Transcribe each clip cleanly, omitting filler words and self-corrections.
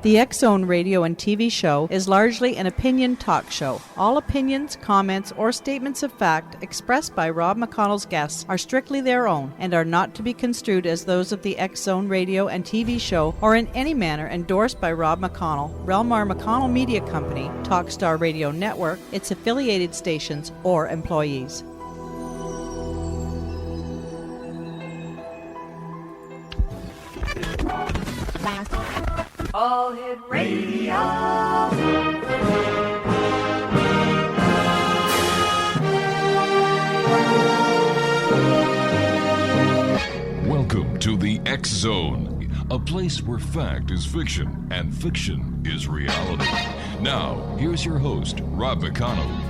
The X-Zone radio and TV show is largely an opinion talk show. All opinions, comments, or statements of fact expressed by Rob McConnell's guests are strictly their own and are not to be construed as those of the X-Zone radio and TV show or in any manner endorsed by Rob McConnell, REL-MAR McConnell Media Company, Talkstar Radio Network, its affiliated stations, or employees. All Hit Radio. Welcome to the X Zone, a place where fact is fiction and fiction is reality. Now, here's your host, Rob McConnell.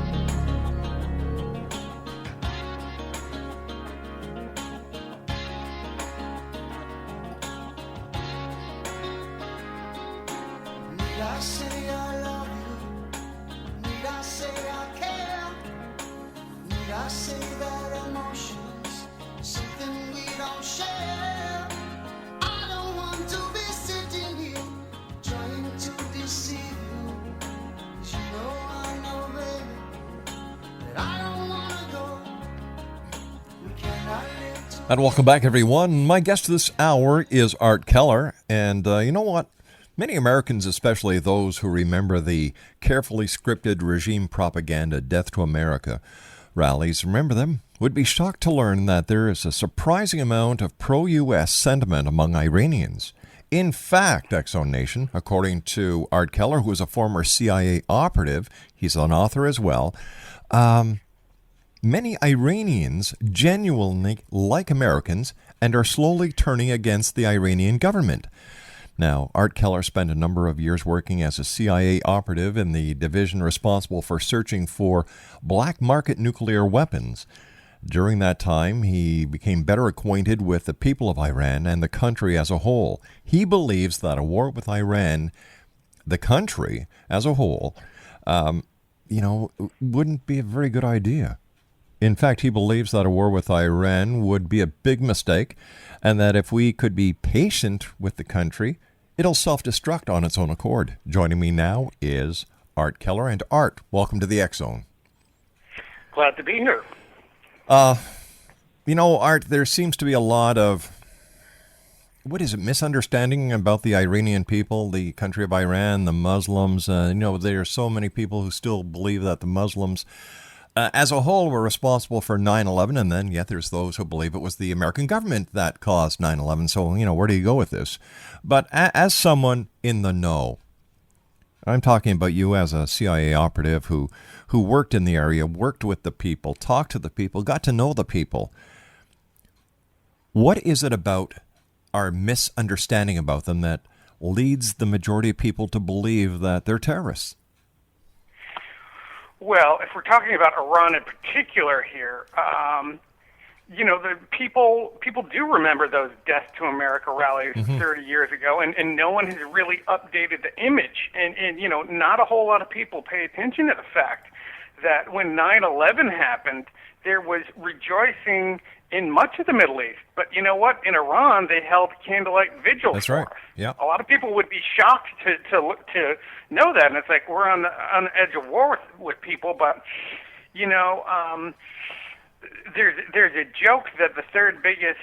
And welcome back, everyone. My guest this hour is Art Keller. And you know what? Many Americans, especially those who remember the carefully scripted regime propaganda Death to America rallies, remember them, would be shocked to learn that there is a surprising amount of pro-U.S. sentiment among Iranians. In fact, X-Zone Nation, according to Art Keller, who is a former CIA operative, he's an author as well, many Iranians genuinely like Americans and are slowly turning against the Iranian government. Now, Art Keller spent a number of years working as a CIA operative in the division responsible for searching for black market nuclear weapons. During that time, he became better acquainted with the people of Iran and the country as a whole. He believes that a war with Iran, the country as a whole, wouldn't be a very good idea. In fact, he believes that a war with Iran would be a big mistake, and that if we could be patient with the country, it'll self-destruct on its own accord. Joining me now is Art Keller. And Art, welcome to the X-Zone. Glad to be here. Art, there seems to be a lot of, misunderstanding about the Iranian people, the country of Iran, the Muslims. There are so many people who still believe that the Muslims as a whole were responsible for 9/11, and then yet there's those who believe it was the American government that caused 9/11. So, where do you go with this? But as someone in the know, I'm talking about you as a CIA operative who worked in the area, worked with the people, talked to the people, got to know the people. What is it about our misunderstanding about them that leads the majority of people to believe that they're terrorists? Well, if we're talking about Iran in particular here, the people do remember those Death to America rallies 30 years ago, and no one has really updated the image. And not a whole lot of people pay attention to the fact that when 9/11 happened, there was rejoicing in much of the Middle East. But you know what? In Iran, they held candlelight vigils. That's right. For us. Yeah. A lot of people would be shocked to know that, and it's like we're on the edge of war with people. But there's a joke that the third biggest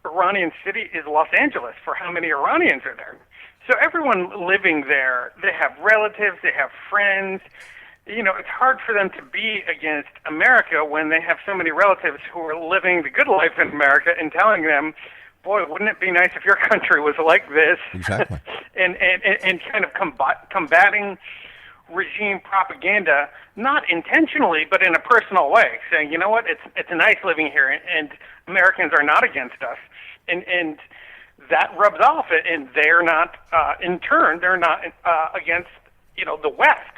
Iranian city is Los Angeles for how many Iranians are there. So everyone living there, they have relatives, they have friends. It's hard for them to be against America when they have so many relatives who are living the good life in America and telling them, boy, wouldn't it be nice if your country was like this? Exactly. and kind of combating regime propaganda, not intentionally, but in a personal way, saying, you know what, it's nice living here, and Americans are not against us. And that rubs off, and they're not, in turn, they're not against, the West.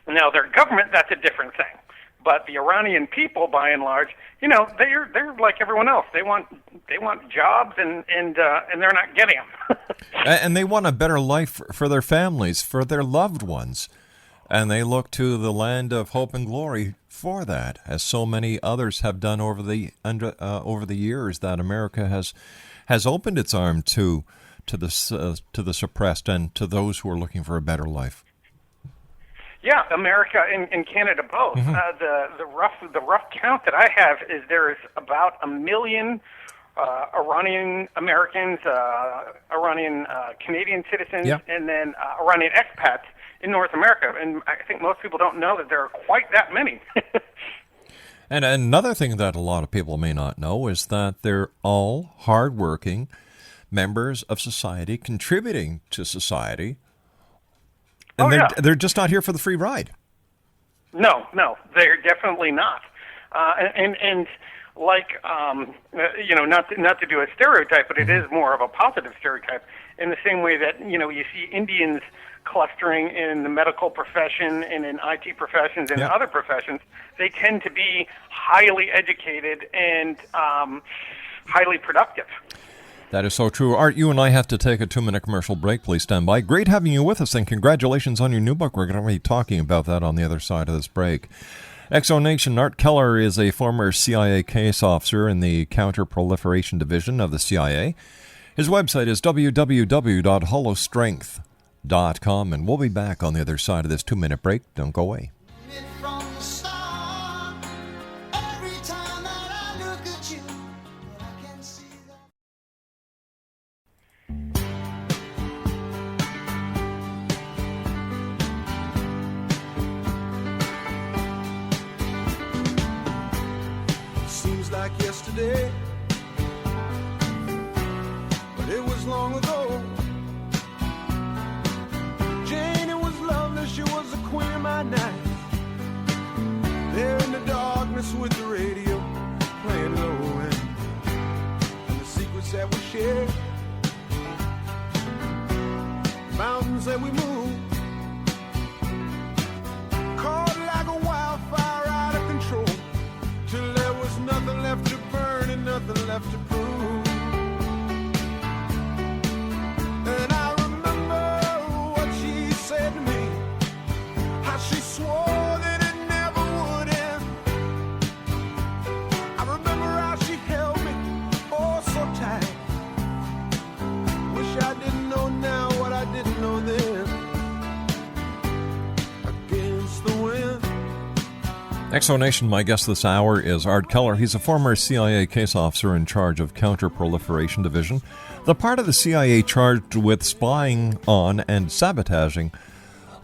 Now, their government, that's a different thing. But the Iranian people, by and large, they're like everyone else. They want jobs, and they're not getting them. And they want a better life for their families, for their loved ones. And they look to the land of hope and glory for that, as so many others have done over the years that America has opened its arm to to the suppressed and to those who are looking for a better life? Yeah, America and Canada both. The rough count that I have is there is about 1 million Iranian Americans, Iranian Canadian citizens, and then Iranian expats in North America. And I think most people don't know that there are quite that many. And another thing that a lot of people may not know is that they're all hardworking members of society, contributing to society, and they're just not here for the free ride. No, they're definitely not. And like, not to do a stereotype, but it is more of a positive stereotype in the same way that, you see Indians clustering in the medical profession and in IT professions and other professions. They tend to be highly educated and highly productive. That is so true. Art, you and I have to take a 2-minute commercial break. Please stand by. Great having you with us, and congratulations on your new book. We're going to be talking about that on the other side of this break. Exonation, Art Keller is a former CIA case officer in the Counter-Proliferation Division of the CIA. His website is www.hollowstrength.com, and we'll be back on the other side of this 2-minute break. Don't go away. Like yesterday, but it was long ago. Jane, it was lovely, she was the queen of my night. There in the darkness with the radio playing low end, and the secrets that we shared, mountains that we moved, caught like a wildfire out of control, till there was nothing left to burn and nothing left to prove. And I remember what she said to me, how she swore that it never would end. I remember how she held me, oh so tight. Wish I didn't know now what I didn't know then. Against the wind. Exonation, my guest this hour is Art Keller. He's a former CIA case officer in charge of Counter-Proliferation Division, the part of the CIA charged with spying on and sabotaging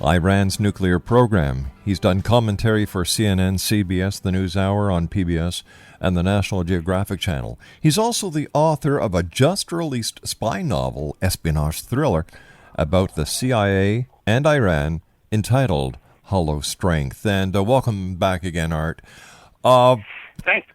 Iran's nuclear program. He's done commentary for CNN, CBS, The NewsHour on PBS, and the National Geographic Channel. He's also the author of a just-released spy novel, espionage thriller, about the CIA and Iran, entitled Hollow Strength. And welcome back again, Art. Thanks.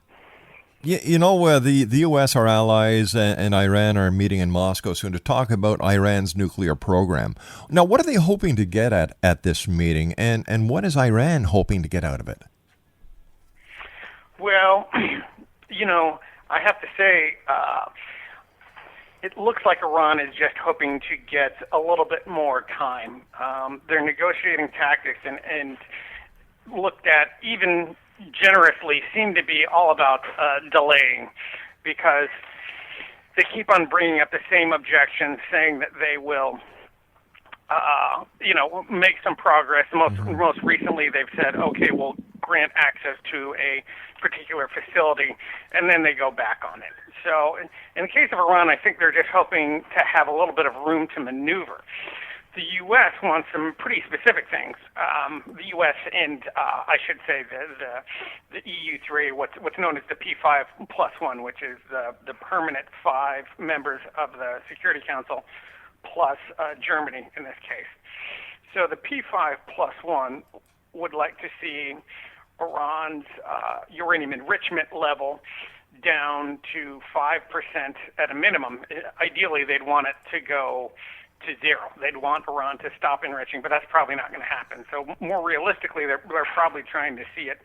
The U.S., our allies, and Iran are meeting in Moscow soon to talk about Iran's nuclear program. Now, what are they hoping to get at this meeting, and what is Iran hoping to get out of it? Well, I have to say, it looks like Iran is just hoping to get a little bit more time. Their negotiating tactics and looked at even generously seem to be all about delaying, because they keep on bringing up the same objections, saying that they will make some progress. Most recently they've said, okay, we'll grant access to a particular facility, and then they go back on it. So in the case of Iran, I think they're just hoping to have a little bit of room to maneuver. The U.S. wants some pretty specific things. The U.S. and I should say the EU3, what's known as the P5+1, which is the permanent 5 members of the Security Council, plus Germany in this case. So the P5+1 would like to see Iran's uranium enrichment level down to 5% at a minimum. Ideally, they'd want it to go to 0. They'd want Iran to stop enriching, but that's probably not going to happen. So more realistically, they're probably trying to see it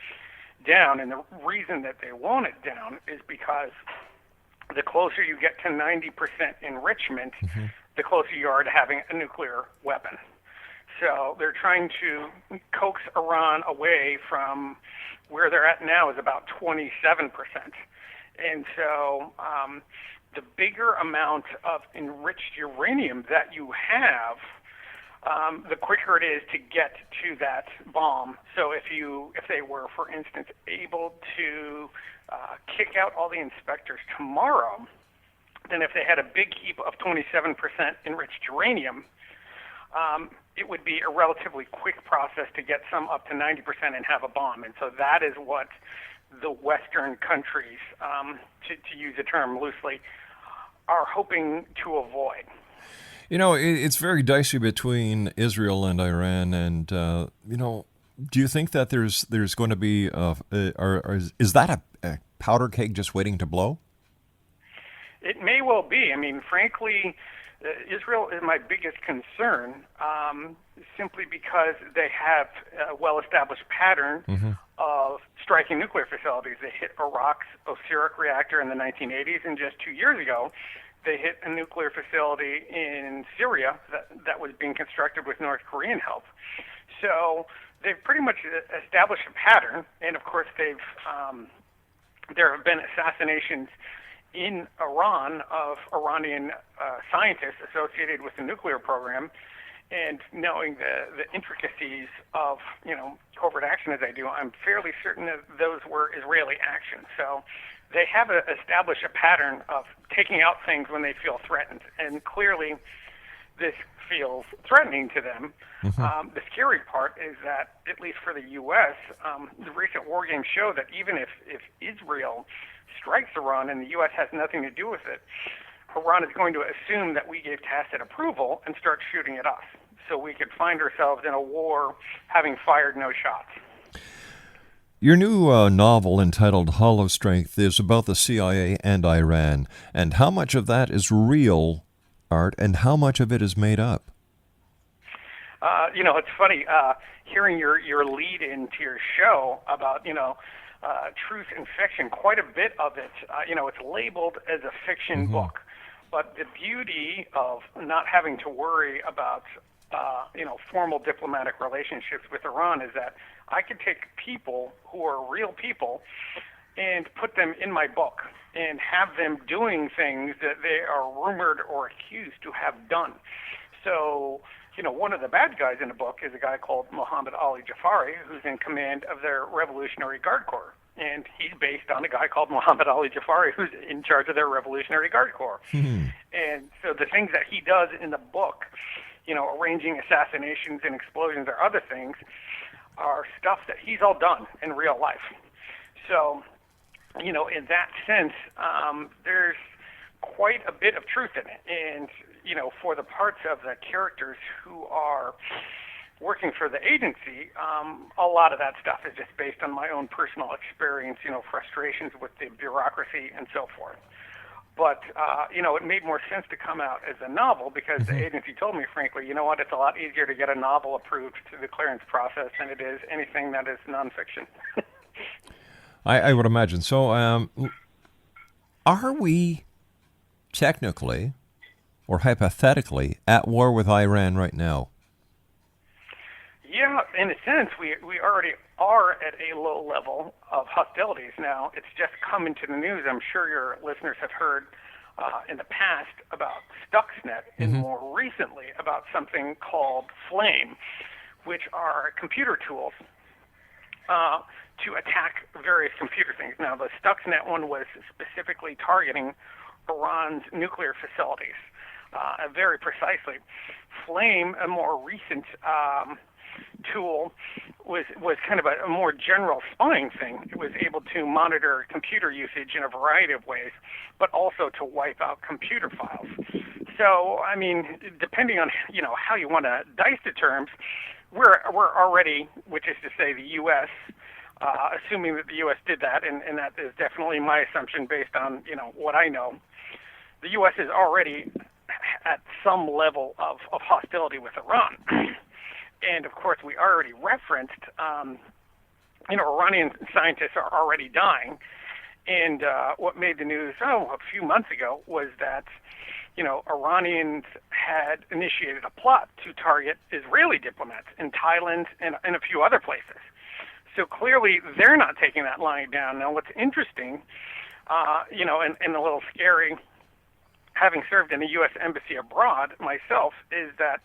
down, and the reason that they want it down is because the closer you get to 90% enrichment, the closer you are to having a nuclear weapon. So they're trying to coax Iran away from where they're at now is about 27%. And so the bigger amount of enriched uranium that you have, the quicker it is to get to that bomb. So if they were, for instance, able to kick out all the inspectors tomorrow, then if they had a big heap of 27% enriched uranium, it would be a relatively quick process to get some up to 90% and have a bomb. And so that is what the Western countries, to use the term loosely, are hoping to avoid. You know, it's very dicey between Israel and Iran, and you know, do you think that there's going to be, is that a powder keg just waiting to blow? It may well be. I mean, frankly, Israel is my biggest concern, simply because they have a well-established pattern of striking nuclear facilities. They hit Iraq's Osirak reactor in the 1980s, and just 2 years ago, they hit a nuclear facility in Syria that was being constructed with North Korean help. So they've pretty much established a pattern, and of course there have been assassinations in Iran of Iranian scientists associated with the nuclear program. And knowing the intricacies of, covert action as I do, I'm fairly certain that those were Israeli actions. So they have established a pattern of taking out things when they feel threatened. And clearly this feels threatening to them. The scary part is that, at least for the U.S., the recent war games show that even if Israel strikes Iran and the U.S. has nothing to do with it, Iran is going to assume that we gave tacit approval and start shooting at us. So we could find ourselves in a war having fired no shots. Your new novel entitled Hollow Strength is about the CIA and Iran. And how much of that is real, Art, and how much of it is made up? It's funny, hearing your lead into your show about, truth and fiction, quite a bit of it, it's labeled as a fiction book. But the beauty of not having to worry about, formal diplomatic relationships with Iran is that I could take people who are real people and put them in my book and have them doing things that they are rumored or accused to have done. So, one of the bad guys in the book is a guy called Muhammad Ali Jafari, who's in command of their Revolutionary Guard Corps. And he's based on a guy called Muhammad Ali Jafari, who's in charge of their Revolutionary Guard Corps. And so the things that he does in the book, arranging assassinations and explosions or other things, are stuff that he's all done in real life. So, in that sense, there's quite a bit of truth in it. And, for the parts of the characters who are working for the agency, a lot of that stuff is just based on my own personal experience, frustrations with the bureaucracy and so forth. But, it made more sense to come out as a novel because the agency told me, frankly, it's a lot easier to get a novel approved through the clearance process than it is anything that is nonfiction. I would imagine. So are we technically or hypothetically at war with Iran right now? Yeah, in a sense, we already are at a low level of hostilities now. It's just come into the news. I'm sure your listeners have heard in the past about Stuxnet and more recently about something called Flame, which are computer tools to attack various computer things. Now, the Stuxnet one was specifically targeting Iran's nuclear facilities, very precisely. Flame, a more recent tool, was kind of a more general spying thing. It was able to monitor computer usage in a variety of ways, but also to wipe out computer files. So, I mean, depending on how you want to dice the terms, we're already, which is to say the U.S., assuming that the U.S. did that, and that is definitely my assumption based on what I know, the U.S. is already at some level of hostility with Iran. And, of course, we already referenced, Iranian scientists are already dying. And what made the news, a few months ago was that, Iranians had initiated a plot to target Israeli diplomats in Thailand and a few other places. So clearly they're not taking that lying down. Now, what's interesting, and a little scary, having served in the U.S. Embassy abroad myself, is that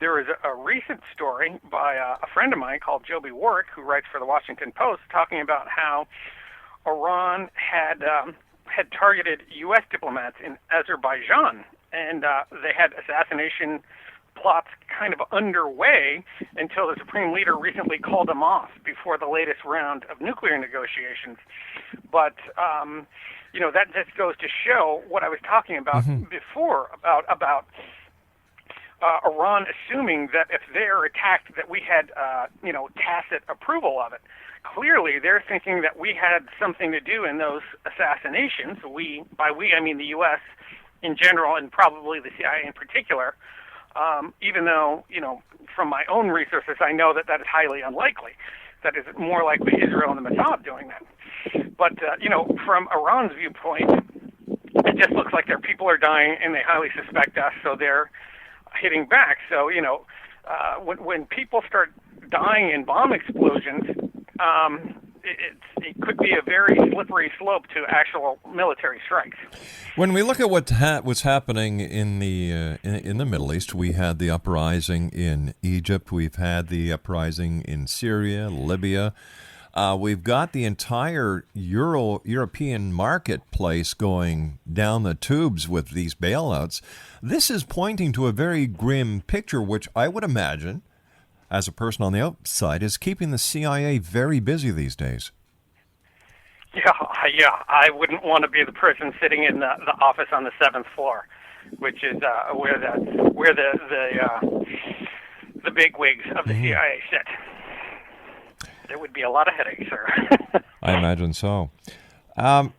there was a recent story by a friend of mine called Joby Warwick, who writes for the Washington Post, talking about how Iran had targeted U.S. diplomats in Azerbaijan, and they had assassination plots kind of underway until the Supreme Leader recently called them off before the latest round of nuclear negotiations. But that just goes to show what I was talking about before about Iran assuming that if they're attacked, that we had tacit approval of it. Clearly, they're thinking that we had something to do in those assassinations. By we, I mean the U.S. in general, and probably the CIA in particular. Even though, from my own resources, I know that is highly unlikely. That is more likely Israel and the Mossad doing that. But, from Iran's viewpoint, it just looks like their people are dying and they highly suspect us, so they're hitting back. So, when people start dying in bomb explosions, it could be a very slippery slope to actual military strikes. When we look at what's happening in the Middle East, we had the uprising in Egypt, we've had the uprising in Syria, Libya. We've got the entire European marketplace going down the tubes with these bailouts. This is pointing to a very grim picture, which I would imagine, as a person on the outside, is keeping the CIA very busy these days. Yeah, I wouldn't want to be the person sitting in the office on the 7th floor, which is where the bigwigs of the CIA sit. There would be a lot of headaches, sir. I imagine so. As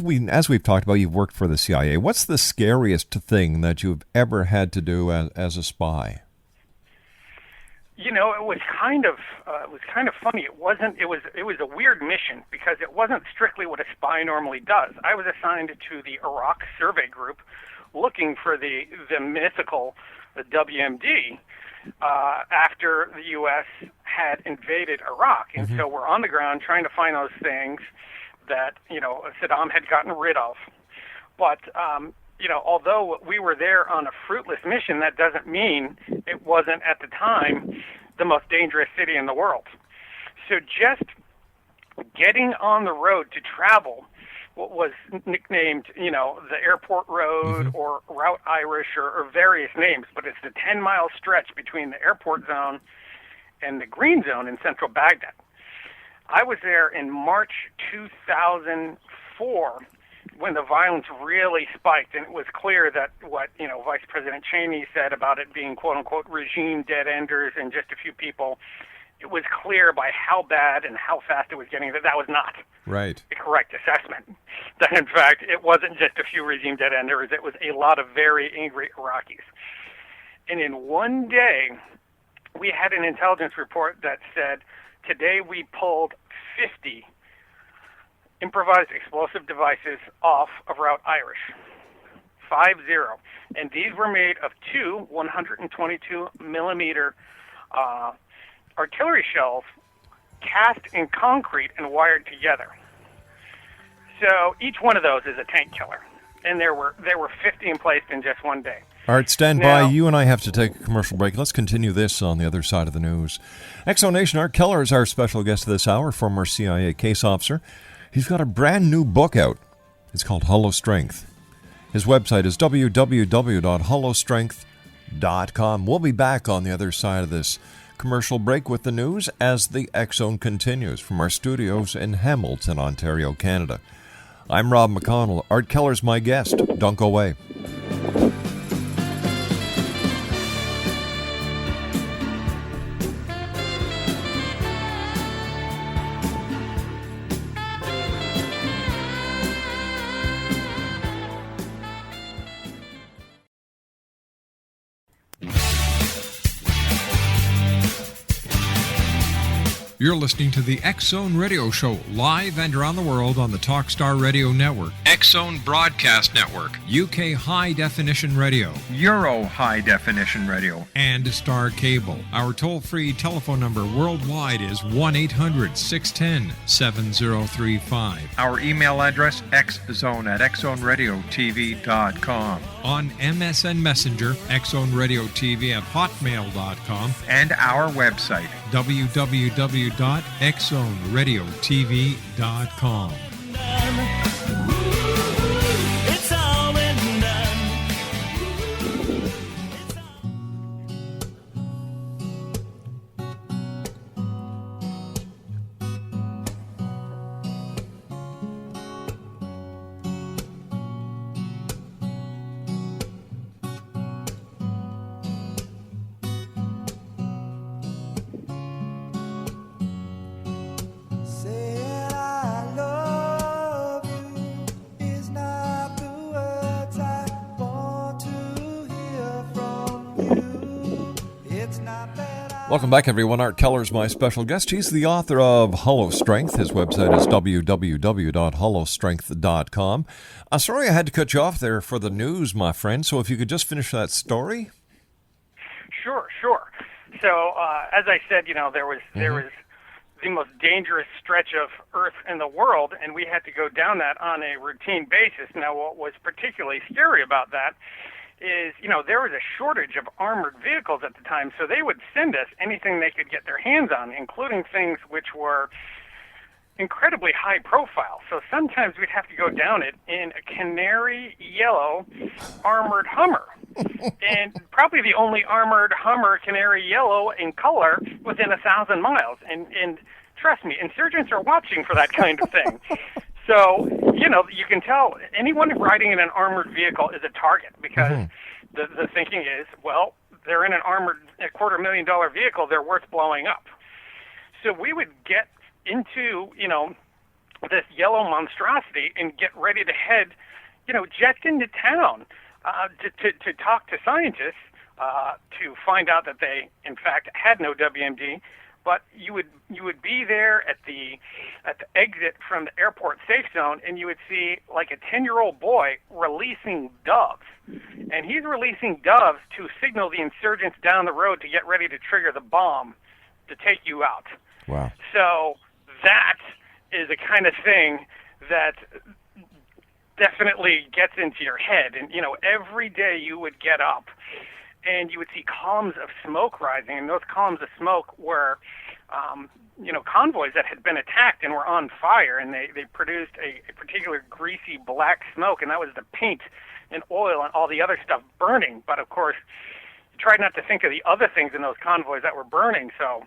we've talked about, you've worked for the CIA. What's the scariest thing that you've ever had to do as a spy? It was kind of funny. It was a weird mission because it wasn't strictly what a spy normally does. I was assigned to the Iraq Survey Group, looking for the mythical WMD after the U.S. had invaded Iraq, and so we're on the ground trying to find those things that Saddam had gotten rid of. But although we were there on a fruitless mission, that doesn't mean it wasn't at the time the most dangerous city in the world. So just getting on the road to travel, what was nicknamed, the Airport Road or Route Irish or various names, but it's the 10-mile stretch between the airport zone and the Green Zone in central Baghdad. I was there in March 2004 when the violence really spiked, and it was clear that what Vice President Cheney said about it being quote-unquote regime dead-enders and just a few people, it was clear by how bad and how fast it was getting that was not the correct assessment. That, in fact, it wasn't just a few regime dead-enders, it was a lot of very angry Iraqis. And in one day, we had an intelligence report that said, today we pulled 50 improvised explosive devices off of Route Irish. 50. And these were made of two 122 millimeter artillery shells cast in concrete and wired together. So each one of those is a tank killer. And there were 50 placed in just one day. Art, stand by. You and I have to take a commercial break. Let's continue this on the other side of the news. Exonation, Art Keller is our special guest this hour, former CIA case officer. He's got a brand new book out. It's called Hollow Strength. His website is www.hollowstrength.com. We'll be back on the other side of this commercial break with the news as the X Zone continues from our studios in Hamilton, Ontario, Canada. I'm Rob McConnell. Art Keller's my guest. Don't go away. You're listening to the X-Zone Radio Show, live and around the world on the Talkstar Radio Network, X-Zone Broadcast Network, UK High Definition Radio, Euro High Definition Radio, and Star Cable. Our toll-free telephone number worldwide is 1-800-610-7035. Our email address, xzone@xzoneradiotv.com. On MSN Messenger, xzoneradiotv@hotmail.com, and our website, www.xzoneradiotv.com. It's all been done. Saying I love you is not the words I want to hear from you. It's not that I Welcome back, everyone. Art Keller's my special guest. He's the author of Hollow Strength. His website is www.hollowstrength.com. Sorry I had to cut you off there for the news, my friend, so if you could just finish that story. Sure. So, as I said, there was the most dangerous stretch of Earth in the world, and we had to go down that on a routine basis. Now, what was particularly scary about that is, there was a shortage of armored vehicles at the time, so they would send us anything they could get their hands on, including things which were incredibly high profile. So sometimes we'd have to go down it in a canary yellow armored Hummer. And probably the only armored Hummer canary yellow in color within 1,000 miles. And trust me, insurgents are watching for that kind of thing. So, you can tell anyone riding in an armored vehicle is a target because the thinking is, well, they're in an armored $250,000 vehicle, they're worth blowing up. So we would get into, this yellow monstrosity and get ready to head, jet into town to talk to scientists to find out that they, in fact, had no WMD. But you would be there at the exit from the airport safe zone, and you would see like a 10-year-old boy releasing doves, and he's releasing doves to signal the insurgents down the road to get ready to trigger the bomb to take you out. Wow. So that is the kind of thing that definitely gets into your head. And, every day you would get up and you would see columns of smoke rising. And those columns of smoke were, convoys that had been attacked and were on fire. And they produced a particular greasy black smoke. And that was the paint and oil and all the other stuff burning. But, of course, you tried not to think of the other things in those convoys that were burning. So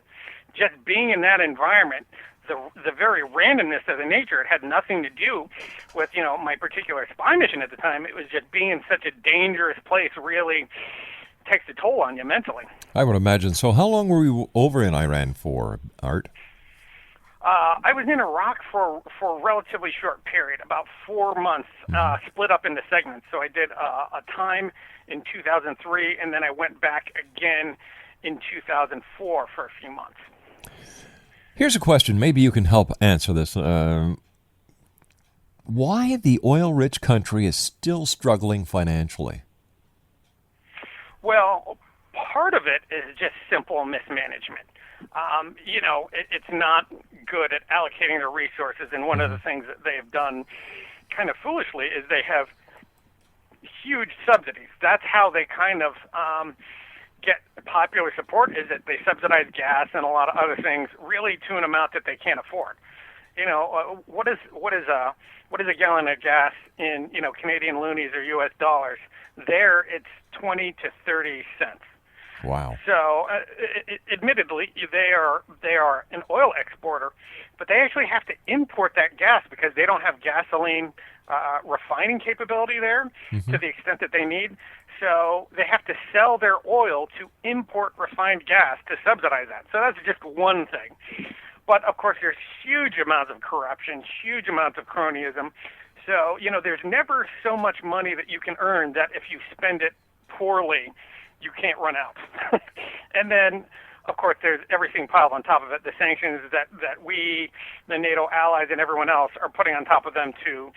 just being in that environment, the very randomness of the nature, it had nothing to do with, my particular spy mission at the time. It was just being in such a dangerous place really takes a toll on you mentally. I would imagine. So how long were you over in Iran for, Art? I was in Iraq for a relatively short period, about 4 months, split up into segments. So I did a time in 2003, and then I went back again in 2004 for a few months. Here's a question. Maybe you can help answer this. Why the oil-rich country is still struggling financially? Well, part of it is just simple mismanagement. It's not good at allocating their resources, and one of the things that they've done kind of foolishly is they have huge subsidies. That's how they kind of get popular support, is that they subsidize gas and a lot of other things really to an amount that they can't afford. What is a gallon of gas in Canadian loonies or U.S. dollars? There, it's 20 to 30 cents. Wow. So, admittedly, they are an oil exporter, but they actually have to import that gas because they don't have gasoline refining capability there to the extent that they need. So they have to sell their oil to import refined gas to subsidize that. So that's just one thing. But, of course, there's huge amounts of corruption, huge amounts of cronyism. So, there's never so much money that you can earn that if you spend it poorly, you can't run out. And then of course, there's everything piled on top of it, the sanctions that we, the NATO allies, and everyone else are putting on top of them to,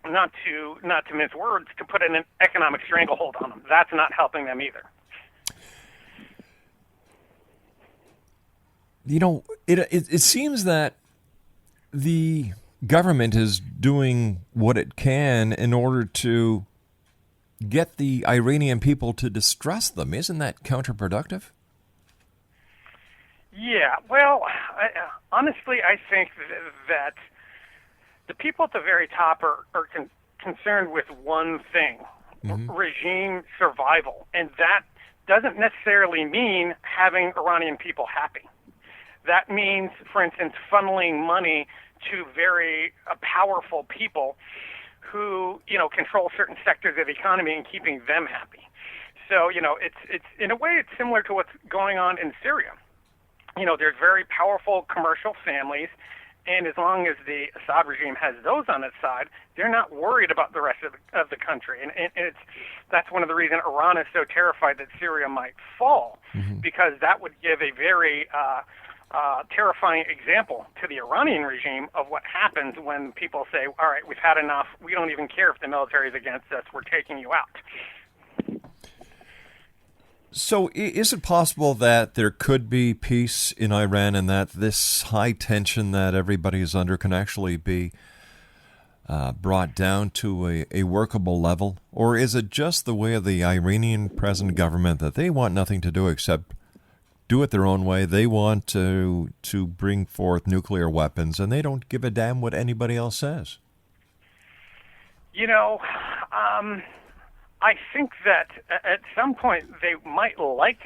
not to mince words, to put an economic stranglehold on them. That's not helping them either. It seems that the government is doing what it can in order to get the Iranian people to distrust them. Isn't that counterproductive? Yeah, well, honestly, I think that the people at the very top are concerned with one thing, regime survival. And that doesn't necessarily mean having Iranian people happy. That means, for instance, funneling money to very powerful people who, control certain sectors of the economy and keeping them happy. So, it's in a way, it's similar to what's going on in Syria. There's very powerful commercial families, and as long as the Assad regime has those on its side, they're not worried about the rest of the country. And that's one of the reasons Iran is so terrified that Syria might fall, because that would give a very terrifying example to the Iranian regime of what happens when people say, all right, we've had enough. We don't even care if the military is against us. We're taking you out. So is it possible that there could be peace in Iran and that this high tension that everybody is under can actually be brought down to a workable level? Or is it just the way of the Iranian present government that they want nothing to do except do it their own way? They want to bring forth nuclear weapons, and they don't give a damn what anybody else says. I think that at some point they might like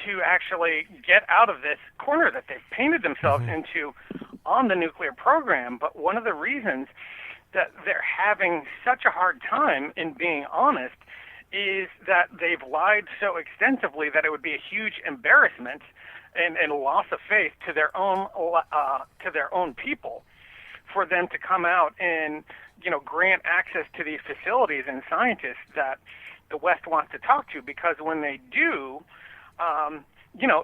to actually get out of this corner that they've painted themselves into on the nuclear program. But one of the reasons that they're having such a hard time in being honest is that they've lied so extensively that it would be a huge embarrassment and loss of faith to their own people for them to come out and grant access to these facilities and scientists that the West wants to talk to, because when they do,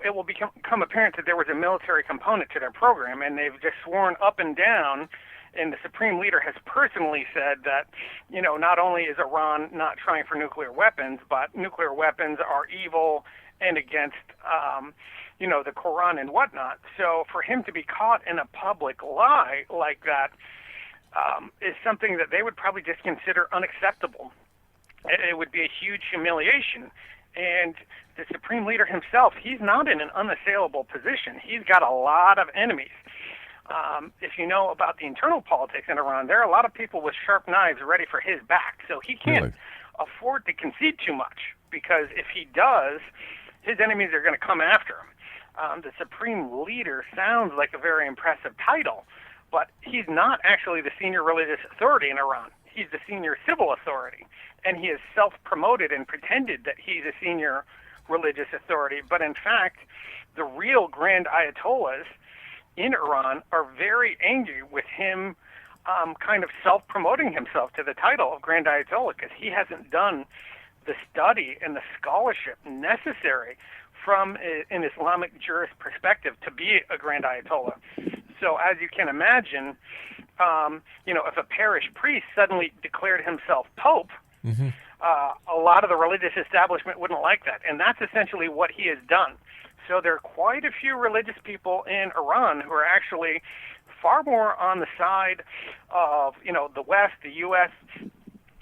it will become apparent that there was a military component to their program, and they've just sworn up and down, and the Supreme Leader has personally said that, not only is Iran not trying for nuclear weapons, but nuclear weapons are evil and against, the Quran and whatnot. So for him to be caught in a public lie like that is something that they would probably just consider unacceptable. It would be a huge humiliation. And the Supreme Leader himself, he's not in an unassailable position. He's got a lot of enemies. If you know about the internal politics in Iran, there are a lot of people with sharp knives ready for his back. So he can't afford to concede too much, because if he does, his enemies are going to come after him. The Supreme Leader sounds like a very impressive title, but he's not actually the senior religious authority in Iran. He's the senior civil authority, and he has self-promoted and pretended that he's a senior religious authority. But in fact, the real grand ayatollahs in Iran are very angry with him kind of self-promoting himself to the title of grand ayatollah, because he hasn't done the study and the scholarship necessary from an Islamic jurist perspective to be a grand ayatollah. So as you can imagine, if a parish priest suddenly declared himself pope, a lot of the religious establishment wouldn't like that. And that's essentially what he has done. So there are quite a few religious people in Iran who are actually far more on the side of, the West, the U.S.,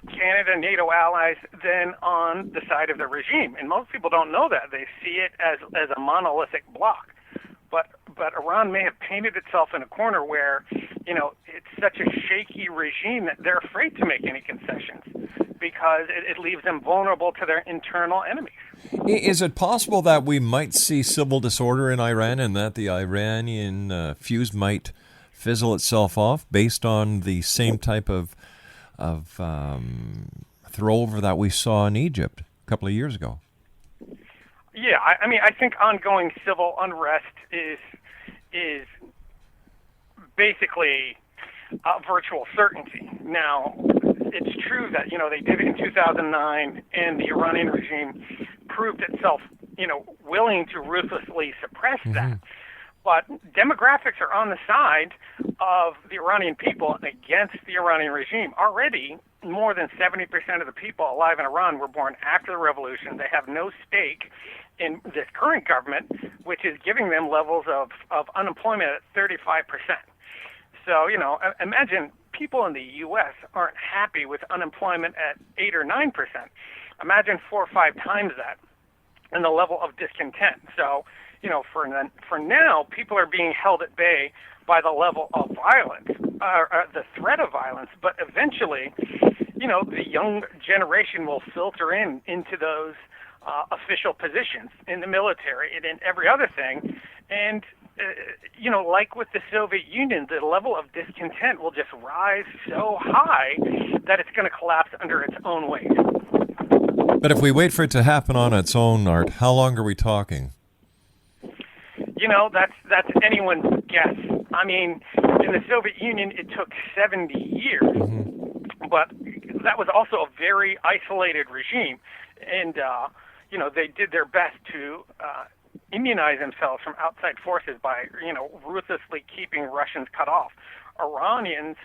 Canada, NATO allies, than on the side of the regime. And most people don't know that. They see it as a monolithic bloc. But Iran may have painted itself in a corner where, it's such a shaky regime that they're afraid to make any concessions, because it leaves them vulnerable to their internal enemies. Is it possible that we might see civil disorder in Iran, and that the Iranian fuse might fizzle itself off based on the same type of throwover that we saw in Egypt a couple of years ago? Yeah, I think ongoing civil unrest is basically a virtual certainty. Now, it's true that, they did it in 2009, and the Iranian regime proved itself, willing to ruthlessly suppress that. But demographics are on the side of the Iranian people against the Iranian regime. Already, more than 70% of the people alive in Iran were born after the revolution. They have no stake in this current government, which is giving them levels of unemployment at 35%. So, imagine people in the U.S. aren't happy with unemployment at 8 or 9%. Imagine 4 or 5 times that and the level of discontent. So, for now, people are being held at bay by the level of violence, the threat of violence. But eventually, the young generation will filter into those official positions in the military and in every other thing. And, like with the Soviet Union, the level of discontent will just rise so high that it's going to collapse under its own weight. But if we wait for it to happen on its own, Art, how long are we talking? That's anyone's guess. I mean, in the Soviet Union, it took 70 years, but that was also a very isolated regime. And, they did their best to immunize themselves from outside forces by, ruthlessly keeping Russians cut off. Iranians,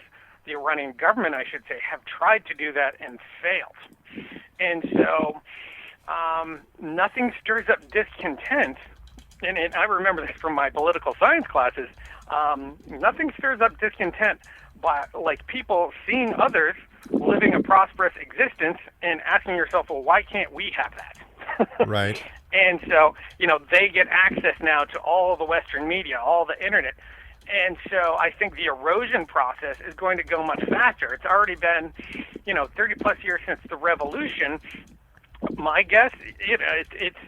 the Iranian government, I should say, have tried to do that and failed. And so nothing stirs up discontent. And I remember this from my political science classes. Nothing stirs up discontent by people seeing others living a prosperous existence and asking yourself, well, why can't we have that? Right. And so, they get access now to all the Western media, all the internet. And so I think the erosion process is going to go much faster. It's already been, 30 plus years since the revolution. My guess, it's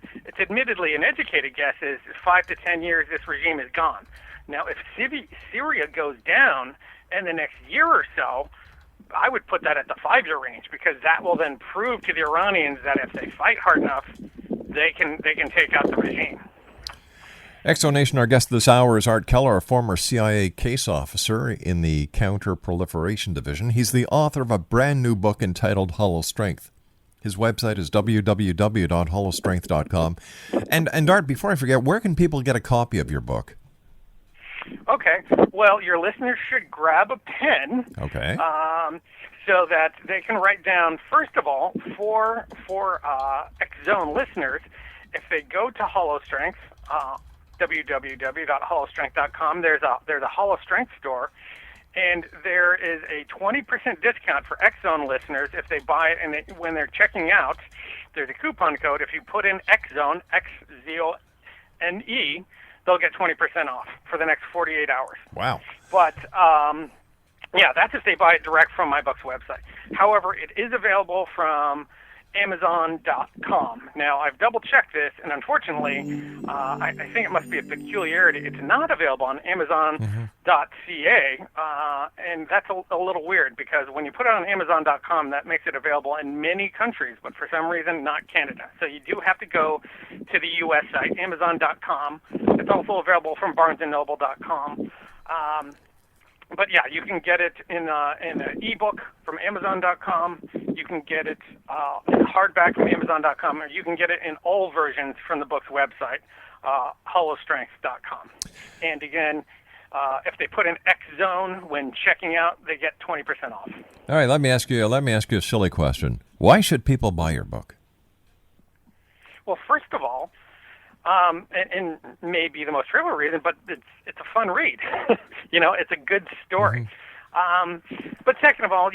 admittedly an educated guess, is 5 to 10 years this regime is gone. Now, if Syria goes down in the next year or so, I would put that at the 5-year range, because that will then prove to the Iranians that if they fight hard enough, they can take out the regime. Exonation, our guest this hour is Art Keller, a former CIA case officer in the Counter-Proliferation Division. He's the author of a brand new book entitled Hollow Strength. His website is www.hollowstrength.com. And Art, before I forget, where can people get a copy of your book? Okay. Well, your listeners should grab a pen. Okay. So that they can write down, first of all, for X-Zone listeners, if they go to Hollow Strength, www.hollowstrength.com, there's a Hollow Strength store, and there is a 20% discount for X-Zone listeners if they buy it, and when they're checking out, there's a coupon code. If you put in X-Zone, X-Z-O-N-E, they'll get 20% off for the next 48 hours. Wow. But, that's if they buy it direct from my book's website. However, it is available from Amazon.com. Now, I've double-checked this, and unfortunately, I think it must be a peculiarity. It's not available on Amazon.ca, and that's a little weird, because when you put it on Amazon.com, that makes it available in many countries, but for some reason, not Canada. So you do have to go to the U.S. site, Amazon.com. It's also available from BarnesandNoble.com. But yeah, you can get it in an ebook from Amazon.com. You can get it in hardback from Amazon.com, or you can get it in all versions from the book's website, hollowstrength.com. And again, if they put in X-Zone when checking out, they get 20% off. All right, let me ask you a silly question. Why should people buy your book? Well, first of all, and maybe the most trivial reason, but it's a fun read. It's a good story. But second of all,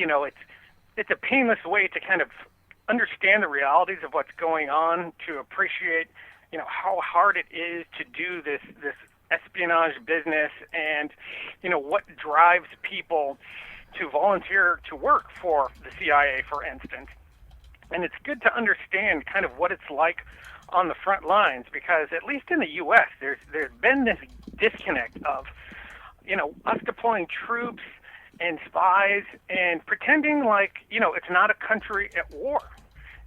it's a painless way to kind of understand the realities of what's going on, to appreciate, how hard it is to do this espionage business, and, what drives people to volunteer to work for the CIA, for instance. And it's good to understand kind of what it's like on the front lines, because at least in the U.S., there's been this disconnect of, us deploying troops and spies and pretending like, it's not a country at war.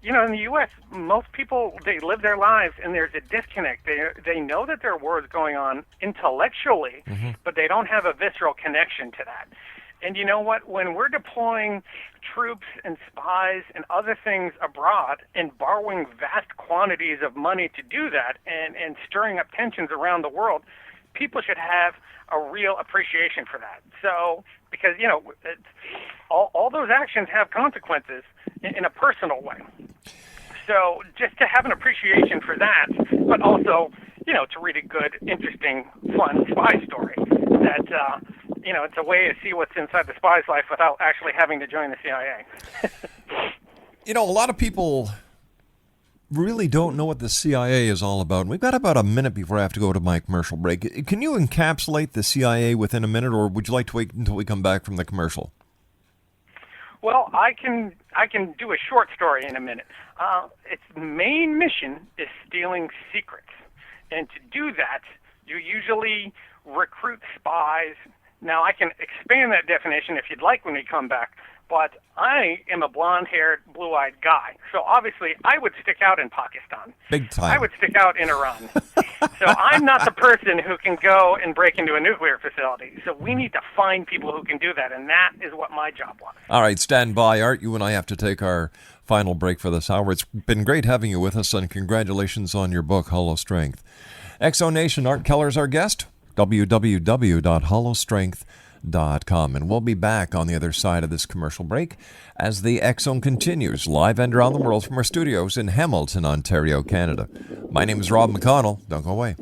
In the U.S., most people, they live their lives and there's a disconnect. They know that there are wars going on intellectually, but they don't have a visceral connection to that. And you know what? When we're deploying troops and spies and other things abroad and borrowing vast quantities of money to do that and stirring up tensions around the world, people should have a real appreciation for that. So, because, you know, all those actions have consequences in a personal way. So just to have an appreciation for that, but also, you know, to read a good, interesting, fun spy story that, you know, it's a way to see what's inside the spy's life without actually having to join the CIA. You know, a lot of people really don't know what the CIA is all about. And we've got about a minute before I have to go to my commercial break. Can you encapsulate the CIA within a minute, or would you like to wait until we come back from the commercial? Well, I can do a short story in a minute. Its main mission is stealing secrets. And to do that, you usually recruit spies. Now, I can expand that definition if you'd like when we come back, but I am a blonde-haired, blue-eyed guy. So obviously, I would stick out in Pakistan. Big time. I would stick out in Iran. So I'm not the person who can go and break into a nuclear facility. So we need to find people who can do that, and that is what my job was. All right, stand by, Art. You and I have to take our final break for this hour. It's been great having you with us, and congratulations on your book, Hollow Strength. Exonation, Art Keller's our guest. www.hollowstrength.com. And we'll be back on the other side of this commercial break as the X-Zone continues live and around the world from our studios in Hamilton, Ontario, Canada. My name is Rob McConnell. Don't go away.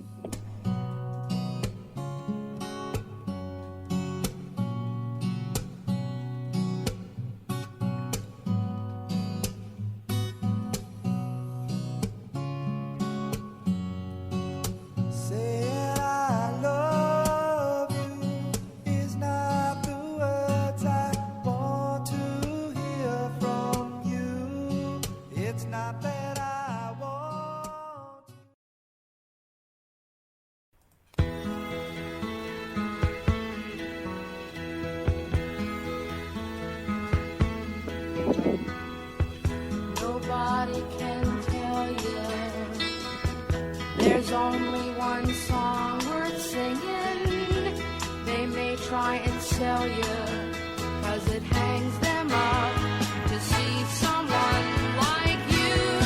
Nobody can tell you there's only one song worth singing. They may try and sell you 'cause it hangs them up to see someone like you.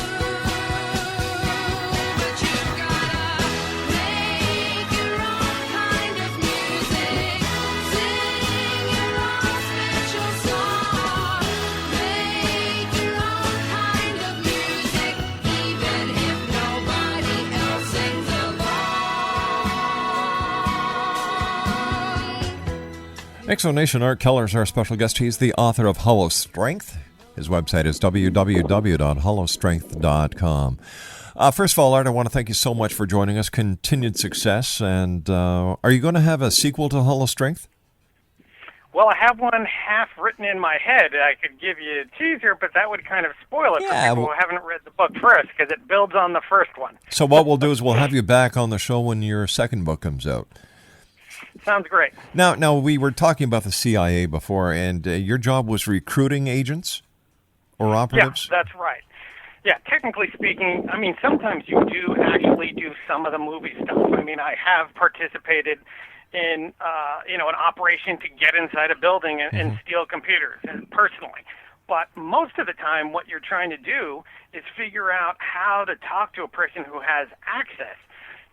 But you've gotta make your own kind of music, sing your own special song, make your own kind of music, even if nobody else sings along. Exonation, Art Keller's our special guest. He's the author of Hollow Strength. His website is www.hollowstrength.com. First of all, Art, I want to thank you so much for joining us. Continued success. And are you going to have a sequel to Hollow Strength? Well, I have one half written in my head. I could give you a teaser, but that would kind of spoil it for people who haven't read the book first, because it builds on the first one. So what we'll do is we'll have you back on the show when your second book comes out. Sounds great. Now we were talking about the CIA before, and your job was recruiting agents or operatives? Yeah, that's right. Yeah, technically speaking, I mean, sometimes you do actually do some of the movie stuff. I mean, I have participated in, an operation to get inside a building and steal computers, and personally. But most of the time, what you're trying to do is figure out how to talk to a person who has access.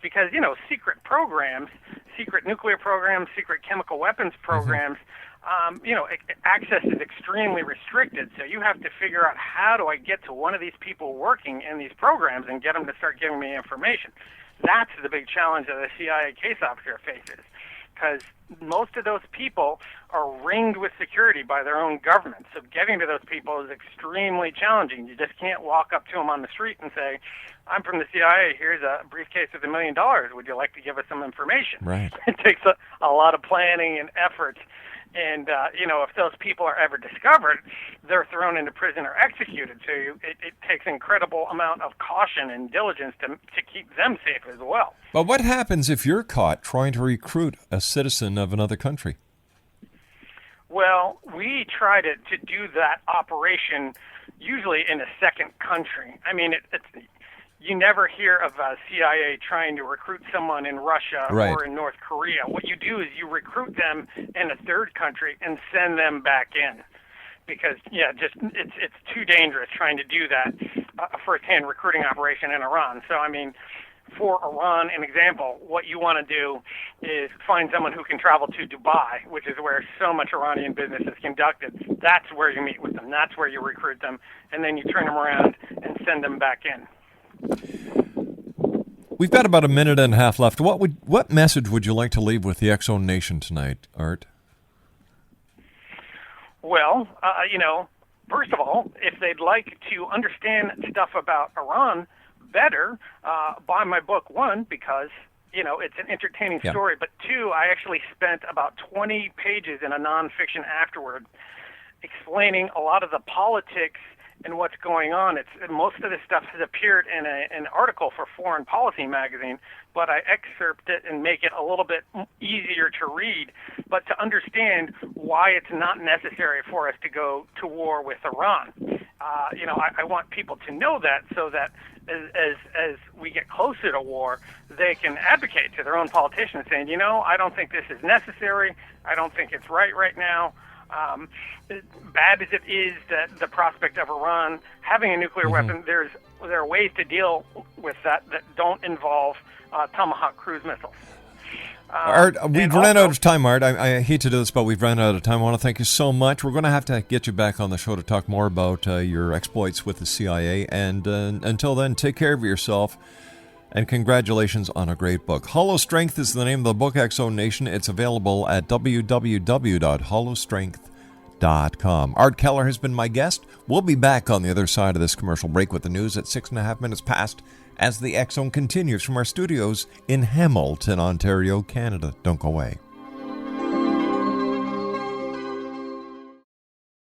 Because, secret programs, secret nuclear programs, secret chemical weapons programs, access is extremely restricted. So you have to figure out, how do I get to one of these people working in these programs and get them to start giving me information? That's the big challenge that the CIA case officer faces, because most of those people are ringed with security by their own government. So getting to those people is extremely challenging. You just can't walk up to them on the street and say, I'm from the CIA, here's a briefcase with $1 million. Would you like to give us some information? Right. It takes a lot of planning and effort. And, if those people are ever discovered, they're thrown into prison or executed. So it takes incredible amount of caution and diligence to keep them safe as well. But what happens if you're caught trying to recruit a citizen of another country? Well, we try to do that operation usually in a second country. I mean, you never hear of CIA trying to recruit someone in Russia Right. or in North Korea. What you do is you recruit them in a third country and send them back in. Because, it's too dangerous trying to do that, a first-hand recruiting operation in Iran. So, I mean, for Iran, an example, what you want to do is find someone who can travel to Dubai, which is where so much Iranian business is conducted. That's where you meet with them. That's where you recruit them. And then you turn them around and send them back in. We've got about a minute and a half left. What message would you like to leave with the X-Zone Nation tonight, Art? Well, first of all, if they'd like to understand stuff about Iran better, buy my book, one, because, it's an entertaining story, but two, I actually spent about 20 pages in a nonfiction afterward explaining a lot of the politics and what's going on. Most of this stuff has appeared in an article for Foreign Policy magazine, but I excerpt it and make it a little bit easier to read, but to understand why it's not necessary for us to go to war with Iran. I want people to know that, so that as we get closer to war, they can advocate to their own politicians saying, I don't think this is necessary. I don't think it's right now. Bad as it is that the prospect of Iran having a nuclear weapon, there are ways to deal with that don't involve Tomahawk cruise missiles. Art, we've run out of time, Art. I hate to do this, but we've run out of time. I want to thank you so much. We're going to have to get you back on the show to talk more about your exploits with the CIA. And until then, take care of yourself. And congratulations on a great book. Hollow Strength is the name of the book, X-Zone Nation. It's available at www.hollowstrength.com. Art Keller has been my guest. We'll be back on the other side of this commercial break with the news at 6.5 minutes past as the X-Zone continues from our studios in Hamilton, Ontario, Canada. Don't go away.